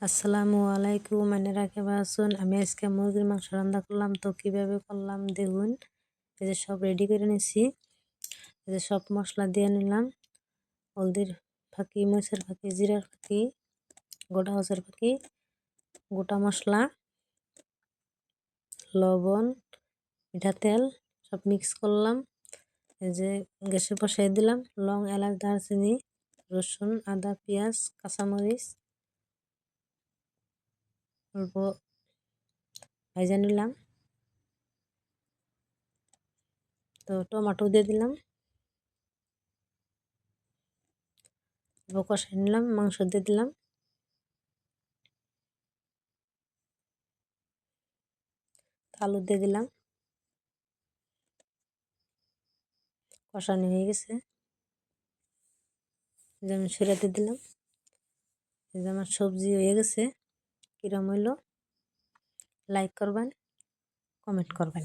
আসসালামু আলাইকুম, মানেরা কেমন আছেন? আমি আজকে মুরগির মাংস রান্না করলাম। তো কিভাবে করলাম দেখুন। এই যে সব রেডি করে নিছি। এই যে সব মশলা দিয়ে নিলাম। হলদির ফাঁকি, মরিচের ফাঁকি, জিরার ফাঁকি, গোটা মরিচের ফাঁকি, গোটা মশলা, লবণ, মিঠা তেল সব মিক্স করলাম। এই যে গ্যাসে বসাই দিলাম। লং, এলাচ, দারচিনি, রসুন, আদা, পেঁয়াজ, কাঁচামরিচ অল্প ভাজা নিলাম। তো টমেটো দিয়ে দিলাম, কষাই নিলাম, মাংস দিয়ে দিলাম। আলু দিয়ে দিলাম, কষানো হয়ে গেছে। যেমন সরিয়ে দিয়ে দিলাম। এই যে আমার সবজি হয়ে গেছে। কিরম হইলো লাইক করবেন, কমেন্ট করবেন।